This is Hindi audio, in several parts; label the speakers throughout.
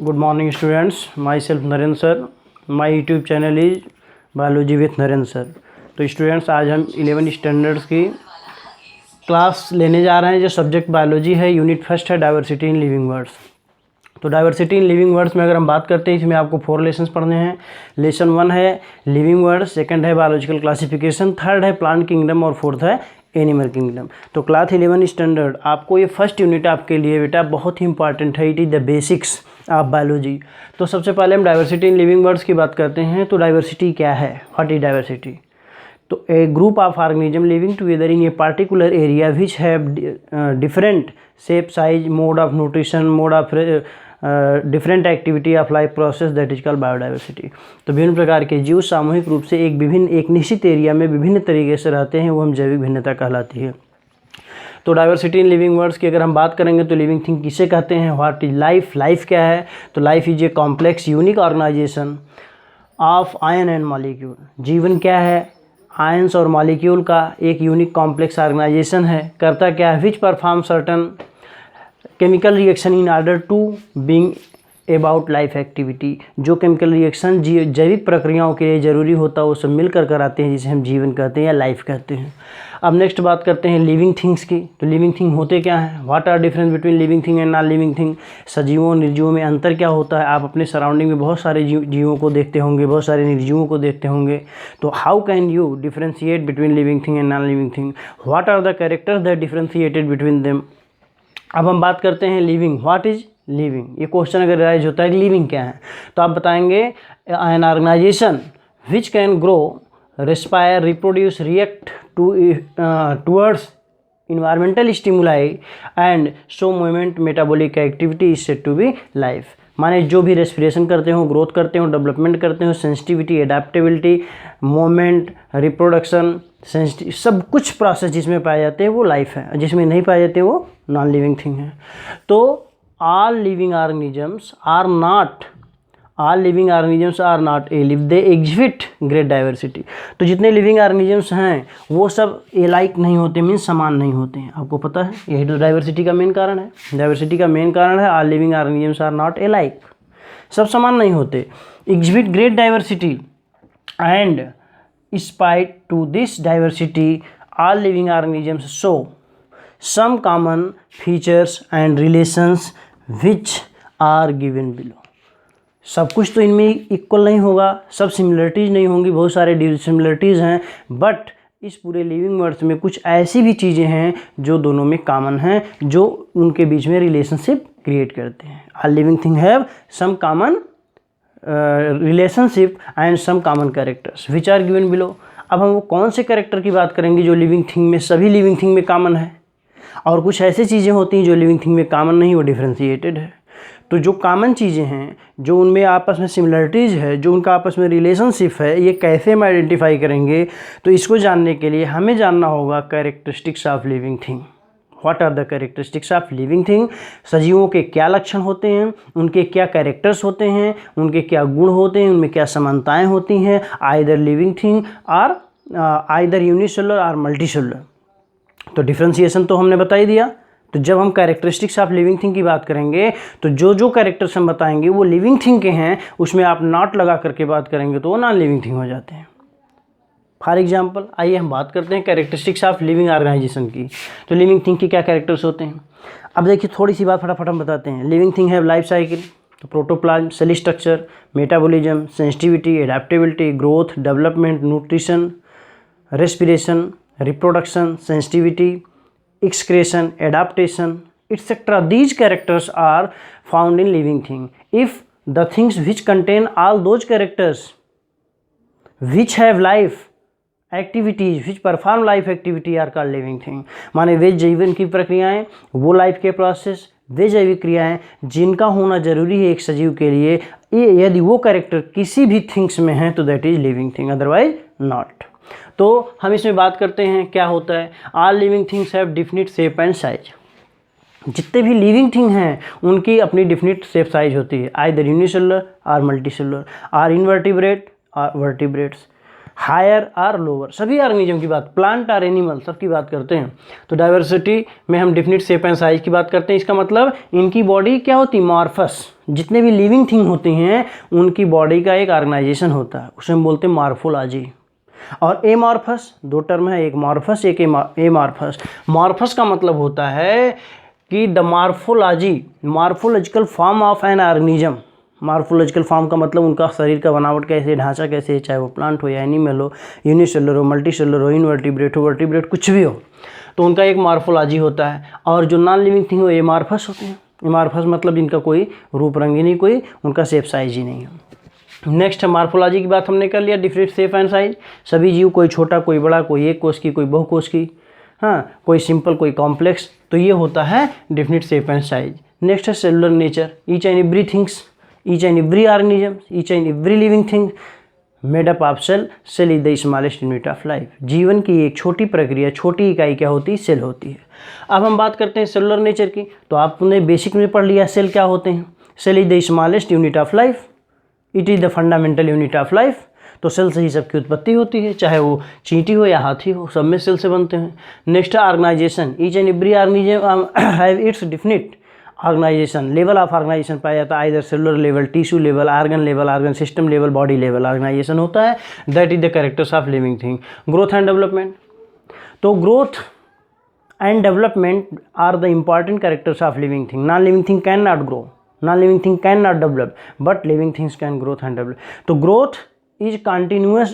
Speaker 1: Good morning students, my self Narendra sir. My YouTube channel is biology with Narendra sir. तो स्टूडेंट्स, आज हम 11 स्टैंडर्ड्स की क्लास लेने जा रहे हैं। जो सब्जेक्ट बायोलॉजी है, यूनिट फर्स्ट है डाइवर्सिटी इन लिविंग वर्ड्स। तो डाइवर्सिटी इन लिविंग वर्ड्स में अगर हम बात करते हैं, इसमें आपको 4 लेसन्स पढ़ने हैं। लेसन 1 है लिविंग वर्ड्स, सेकंड है बायोलॉजिकल क्लासिफिकेशन, थर्ड है प्लांट किंगडम और फोर्थ है एनिमल किंगडम। तो क्लास 11 स्टैंडर्ड आपको ये फर्स्ट यूनिट आपके लिए बेटा बहुत ही इंपॉर्टेंट है। It is the basics of biology. तो सबसे पहले हम डाइवर्सिटी इन लिविंग वर्ड्स की बात करते हैं। तो डाइवर्सिटी क्या है, व्हाट इज डाइवर्सिटी? तो a group of organism living together in a particular area which have different shape, size, mode of nutrition, mode of different activity of life process, that is called biodiversity. तो विभिन्न प्रकार के जीव सामूहिक रूप से एक निश्चित एरिया में विभिन्न तरीके से रहते हैं, वो हम जैविक भिन्नता कहलाती है। तो डाइवर्सिटी इन लिविंग वर्ड्स की अगर हम बात करेंगे तो लिविंग थिंग किसे कहते हैं, व्हाट इज लाइफ? लाइफ क्या है? तो life is a complex unique organisation of ion and molecule. जीवन क्या है? आयंस और मॉलिक्यूल का एक यूनिक कॉम्प्लेक्स ऑर्गेनाइजेशन है। करता क्या है? Which perform certain chemical reaction in order to being about life activity. जो केमिकल रिएक्शन जैविक प्रक्रियाओं के लिए ज़रूरी होता है वो सब मिलकर कराते हैं, जिसे हम जीवन कहते हैं या लाइफ कहते हैं। अब नेक्स्ट बात करते हैं लिविंग थिंग्स की। तो लिविंग थिंग होते क्या हैं? What are difference between living thing and non living thing? सजीवों और निर्जीवों में अंतर क्या होता है? आप अपने सराउंडिंग में बहुत सारे जीवों को देखते होंगे, बहुत सारे निर्जीवों को देखते होंगे। तो how can you differentiate between living thing and non living thing? What are the characters that differentiated between them? अब हम बात करते हैं लिविंग। What is living? ये क्वेश्चन अगर राइज होता है कि लिविंग क्या है, तो आप बताएंगे an organisation which can grow, respire, reproduce, react towards environmental stimuli and show movement, metabolic activity is said to be life. माने जो भी रेस्पिरेशन करते हो, ग्रोथ करते हो, डेवलपमेंट करते हो, sensitivity, adaptability, movement, reproduction, sensitive, सब कुछ प्रोसेस जिसमें पाए जाते हैं वो लाइफ है, जिसमें नहीं पाए जाते वो नॉन लिविंग थिंग है। तो all living organisms are not alike, they exhibit great diversity। तो जितने लिविंग ऑर्गेनिजम्स हैं वो सब एलाइक नहीं होते, मीन्स समान नहीं होते हैं। आपको पता है यही तो डाइवर्सिटी का मेन कारण है। डाइवर्सिटी का मेन कारण है all living organisms are not alike, सब समान नहीं होते। Exhibit great diversity and spite to this diversity all living organisms show some common features and relations which are given below। सब कुछ तो इनमें इक्वल नहीं होगा, सब सिमिलरिटीज़ नहीं होंगी, बहुत सारे डिसिमिलरिटीज़ हैं, बट इस पूरे लिविंग वर्ड्स में कुछ ऐसी भी चीज़ें हैं जो दोनों में कॉमन हैं, जो उनके बीच में रिलेशनशिप क्रिएट करते हैं। All living thing have some common relationship and some common characters which are given below. अब हम वो कौन से कैरेक्टर की बात करेंगे जो लिविंग थिंग में, सभी लिविंग थिंग में कॉमन है, और कुछ ऐसी चीज़ें होती हैं जो लिविंग थिंग में कॉमन नहीं, वो डिफरेंशिएटेड है। तो जो कॉमन चीज़ें हैं, जो उनमें आपस में सिमिलरिटीज़ है, जो उनका आपस में रिलेशनशिप है, ये कैसे हम आइडेंटिफाई करेंगे? तो इसको जानने के लिए हमें जानना होगा characteristics of living thing. What are the characteristics of living thing? सजीवों के क्या लक्षण होते हैं, उनके क्या कैरेक्टर्स होते हैं, उनके क्या गुण होते हैं, उनमें क्या समानताएँ होती हैं, आइदर लिविंग थिंग और आइदर यूनिसेलुलर और मल्टीसेलुलर। तो डिफरेंशिएशन तो हमने बता ही दिया। तो जब हम कैरेक्टरिस्टिक्स ऑफ लिविंग थिंग की बात करेंगे तो जो जो कैरेक्टर्स हम बताएंगे वो लिविंग थिंग के हैं, उसमें आप नॉट लगा करके बात करेंगे तो वो नॉन लिविंग थिंग हो जाते हैं। फॉर एग्जांपल, आइए हम बात करते हैं कैरेक्टरिस्टिक्स ऑफ लिविंग ऑर्गेनाइजेशन की। तो लिविंग थिंग के क्या कैरेक्टर्स होते हैं? अब देखिए थोड़ी सी बात फटाफट हम बताते हैं। Living thing have life cycle, तो protoplasm, cell structure, metabolism, sensitivity, adaptability, growth, development, nutrition, respiration, reproduction, sensitivity, excretion, adaptation, etc. These characters are found in living thing. If the things which contain all those characters which have life activities, which perform life activity are called living thing। माने वे जीवन की प्रक्रियाएं, वो लाइफ के प्रोसेस, वे जैविक क्रियाएं जिनका होना जरूरी है एक सजीव के लिए, यदि वो कैरेक्टर किसी भी थिंग्स में है तो that is living thing, otherwise not. तो हम इसमें बात करते हैं क्या होता है। All living things have definite shape and size. जितने भी लिविंग थिंग हैं उनकी अपनी डिफिनिट शेप साइज होती है, आइदर यूनिसेलुलर और मल्टीसेलुलर, और इनवर्टिब्रेट और वर्टिब्रेट्स, हायर और लोअर, सभी ऑर्गेनिज्म की बात, प्लांट और एनिमल सबकी बात करते हैं। तो डाइवर्सिटी में हम डिफिनिट शेप एंड साइज की बात करते हैं। इसका मतलब इनकी बॉडी क्या होती है, मॉर्फस, जितने भी लिविंग थिंग होती हैं उनकी बॉडी का एक ऑर्गेनाइजेशन होता है, उसे हम बोलते हैं मॉर्फोलॉजी। और एमॉर्फस, दो टर्म है, एक मॉर्फस एक एमॉर्फस। मॉर्फस का मतलब होता है कि the morphological form of an organism. Morphological form का मतलब उनका शरीर का बनावट कैसे, ढांचा कैसे है, चाहे वो प्लांट हो या एनिमल हो, यूनिसेलुलर हो, मल्टीसेलुलर हो, इनवर्टिब्रेट हो, वर्टिब्रेट, कुछ भी हो, तो उनका एक मॉर्फोलॉजी होता है। और जो नॉन लिविंग थिंग हो एमॉर्फस होते हैं। एमॉर्फस मतलब इनका कोई रूप रंग ही नहीं, कोई उनका शेप साइज ही नहीं है। नेक्स्ट मॉर्फोलॉजी की बात हमने कर लिया, डिफरेंट शेप एंड साइज। सभी जीव, कोई छोटा कोई बड़ा, कोई एक कोश की कोई बहुकोश की, हाँ, कोई सिंपल कोई कॉम्प्लेक्स, तो ये होता है different shape and size. Next है cellular nature. Each and every things, each and every organism, each and every living thing made up of cell. Cell is the smallest unit of life. जीवन की एक छोटी प्रक्रिया, छोटी इकाई क्या होती है, सेल होती है। अब हम बात करते हैं सेलुलर नेचर की, तो आपने बेसिक में पढ़ लिया सेल क्या होते हैं। Cell is the smallest unit of life, it is the fundamental unit of life. तो सेल से ही सबकी उत्पत्ति होती है, चाहे वो चींटी हो या हाथी हो, सब में सेल से बनते हैं। Next organization. Each and every organism have its definite organization, level of organization पाया जाता है, either cellular level, tissue level, organ system level, body level organization होता है। That is the characters of living thing. Growth and development. तो growth and development are the important characters of living thing. Non living thing can not grow, non living thing can not develop, but living things can growth and develop. तो growth is continuous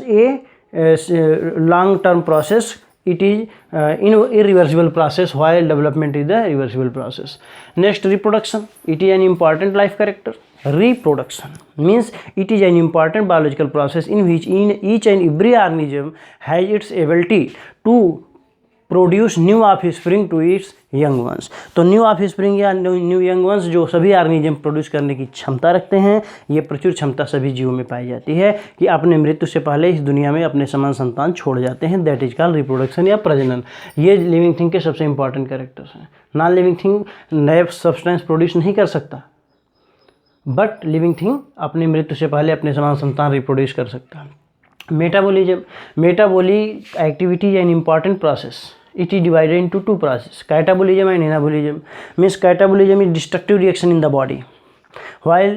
Speaker 1: long term process. It is irreversible process, while development is the reversible process. Next, reproduction. It is an important life character. Reproduction means it is an important biological process in which each and every organism has its ability to produce new offspring to its young ones. तो न्यू ऑफस्प्रिंग या न्यू यंग वंस जो सभी ऑर्गेनिज्म प्रोड्यूस करने की क्षमता रखते हैं, ये प्रचुर क्षमता सभी जीवों में पाई जाती है कि अपने मृत्यु से पहले इस दुनिया में अपने समान संतान छोड़ जाते हैं। दैट इज कॉल्ड रिप्रोडक्शन या प्रजनन। ये लिविंग थिंग के सबसे इंपॉर्टेंट कैरेक्टर्स हैं। नॉन लिविंग थिंग नए सब्सटेंस प्रोड्यूस नहीं कर सकता, बट लिविंग थिंग अपनी मृत्यु से पहले अपने समान संतान रिप्रोड्यूस कर सकता है। Metabolism. Metabolic activity is an important process. It is divided into two processes, catabolism and anabolism. Means catabolism is destructive reaction in the body, while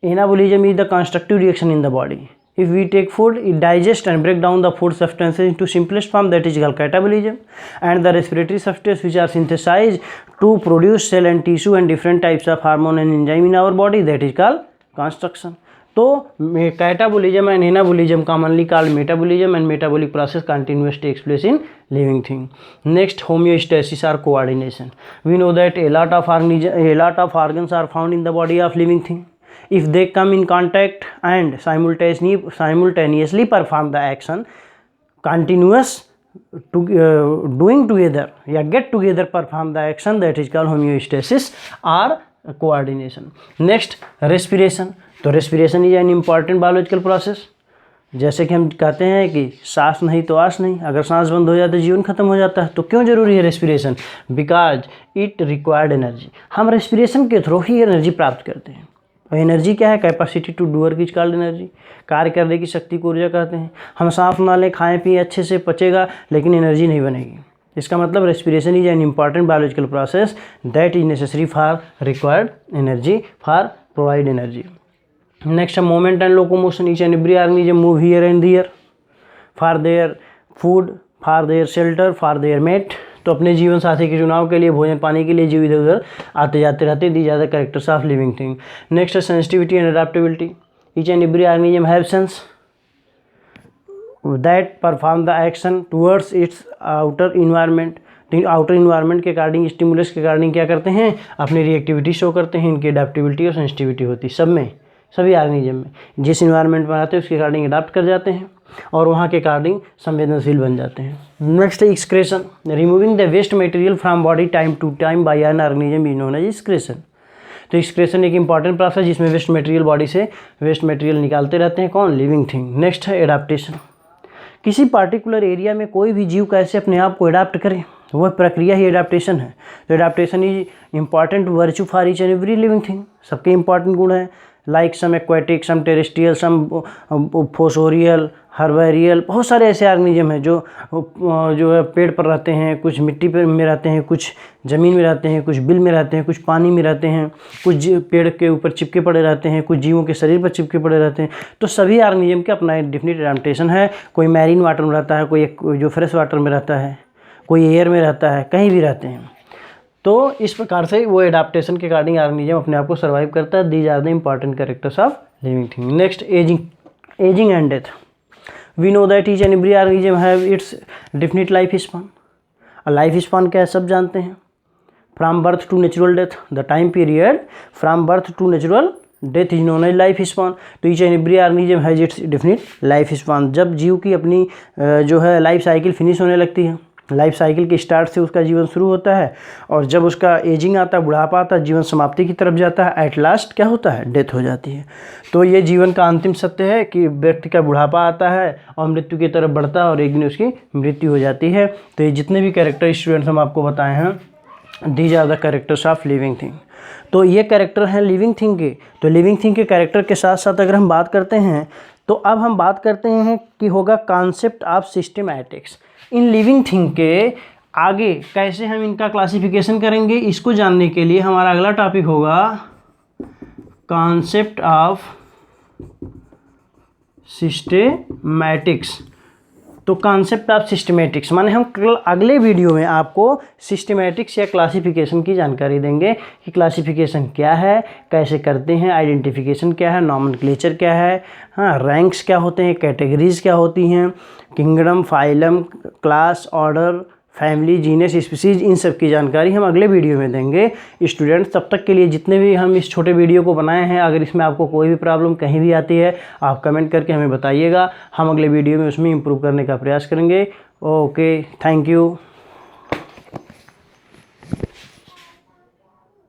Speaker 1: anabolism is the constructive reaction in the body. If we take food, it digests and break down the food substances into simplest form, that is called catabolism. And the respiratory substances which are synthesized to produce cell and tissue and different types of hormone and enzyme in our body, that is called construction. तो catabolism and anabolism commonly called metabolism and metabolic process continuous takes place in living thing. Next, homeostasis और coordination. We know that a lot of organs are found in the body of living thing. If they come in contact and simultaneously perform the action, continuous doing together या get together perform the action, that is called homeostasis or coordination. Next, respiration. तो respiration is an important biological process. जैसे कि हम कहते हैं कि सांस नहीं तो आस नहीं, अगर सांस बंद हो जाए तो जीवन खत्म हो जाता है। तो क्यों जरूरी है respiration? Because it required energy. हम रेस्पिरेशन के थ्रू ही एनर्जी प्राप्त करते हैं। और एनर्जी क्या है? Capacity to do work is called energy. कार्य करने की शक्ति को ऊर्जा कहते हैं। हम सांस ना लें, खाएं पिए अच्छे से, पचेगा, लेकिन एनर्जी नहीं बनेगी। इसका मतलब respiration is an important biological process that is necessary for required energy for provide energy. Next है movement and locomotion. Each and every organism move here and there for their food, for their shelter, for their mate. तो अपने जीवन साथी के चुनाव के लिए, भोजन पाने के लिए जीव इधर उधर आते जाते रहते। दी ज़्यादा characters of living thing. Next है sensitivity and adaptability. Each and every organism have sense that perform the action towards its outer environment. तो आउटर इन्वायरमेंट के अकॉर्डिंग, स्टिमुलस के अकॉर्डिंग क्या करते हैं? अपनी रिएक्टिविटी शो करते हैं। इनकी अडेप्टिविटी और सेंसिटिविटी होती है सब में, सभी ऑर्गेनिज्म में। जिस इन्वायरमेंट में आते हैं उसके अकॉर्डिंग अडाप्ट कर जाते हैं और वहाँ के अकॉर्डिंग संवेदनशील बन जाते हैं। नेक्स्ट है excretion. Removing the waste material from body time to time by an organism is known as excretion. तो एक्सक्रेशन एक इंपॉर्टेंट प्रोसेस जिसमें वेस्ट मटेरियल, बॉडी से वेस्ट मटेरियल निकालते रहते हैं। कौन? Living thing. नेक्स्ट है एडाप्टेशन। किसी पार्टिकुलर एरिया में कोई भी जीव कैसे अपने आप को अडाप्ट करे, वह प्रक्रिया ही एडाप्टेशन है। तो adaptation is important virtue for each and every living thing. सबके इंपॉर्टेंट गुण हैं, लाइक सम एक्वेटिक, सम टेरेस्ट्रियल, सम फोसोरियल, हर्बेरियल, बहुत सारे ऐसे ऑर्गेनिज्म हैं जो है पेड़ पर रहते हैं, कुछ मिट्टी पर में रहते हैं, कुछ ज़मीन में रहते हैं, कुछ बिल में रहते हैं, कुछ पानी में रहते हैं, कुछ पेड़ के ऊपर चिपके पड़े रहते हैं, कुछ जीवों के शरीर पर चिपके पड़े रहते हैं। तो सभी ऑर्गेनिज्म का अपना एक डिफिनिट एडेप्टेशन है। कोई मैरीन वाटर में रहता है, कोई जो फ्रेश वाटर में रहता है, कोई एयर में रहता है, कहीं भी रहते हैं। तो इस प्रकार से वो एडाप्टेशन के अकॉर्डिंग ऑर्गेनिज्म अपने आप को सर्वाइव करता है। These are the important characters of living thing. Next, ageing and death. We know that each and every organism have its definite life span. Life span क्या है सब जानते हैं। From birth to natural death, the time period from birth to natural death is known as life span. तो each and every organism has its definite life span. जब जीव की अपनी जो है लाइफ साइकिल फिनिश होने लगती है, लाइफ साइकिल के स्टार्ट से उसका जीवन शुरू होता है, और जब उसका एजिंग आता है, बुढ़ापा आता है, जीवन समाप्ति की तरफ जाता है, एट लास्ट क्या होता है, डेथ हो जाती है। तो ये जीवन का अंतिम सत्य है कि व्यक्ति का बुढ़ापा आता है और मृत्यु की तरफ बढ़ता है और एक दिन उसकी मृत्यु हो जाती है। तो ये जितने भी कैरेक्टर स्टूडेंट्स हम आपको बताए हैं, these are the characters of living thing. तो ये कैरेक्टर हैं लिविंग थिंग के। तो लिविंग थिंग के कैरेक्टर के साथ साथ अगर हम बात करते हैं, तो अब हम बात करते हैं कि होगा कॉन्सेप्ट ऑफ सिस्टमैटिक्स। इन लिविंग थिंग के आगे कैसे हम इनका क्लासिफिकेशन करेंगे, इसको जानने के लिए हमारा अगला टॉपिक होगा कॉन्सेप्ट ऑफ सिस्टमैटिक्स। तो कॉन्सेप्ट ऑफ सिस्टमैटिक्स माने हम कल अगले वीडियो में आपको सिस्टमैटिक्स या क्लासिफिकेशन की जानकारी देंगे कि क्लासिफिकेशन क्या है, कैसे करते हैं, आइडेंटिफिकेशन क्या है, नॉमेनक्लेचर क्या है, हाँ रैंक्स क्या होते हैं, कैटेगरीज क्या होती हैं, kingdom, phylum, class, order, family, genus, species, इन सब की जानकारी हम अगले वीडियो में देंगे स्टूडेंट्स। तब तक के लिए जितने भी हम इस छोटे वीडियो को बनाए हैं, अगर इसमें आपको कोई भी प्रॉब्लम कहीं भी आती है, आप कमेंट करके हमें बताइएगा। हम अगले वीडियो में उसमें इम्प्रूव करने का प्रयास करेंगे। Okay, thank you.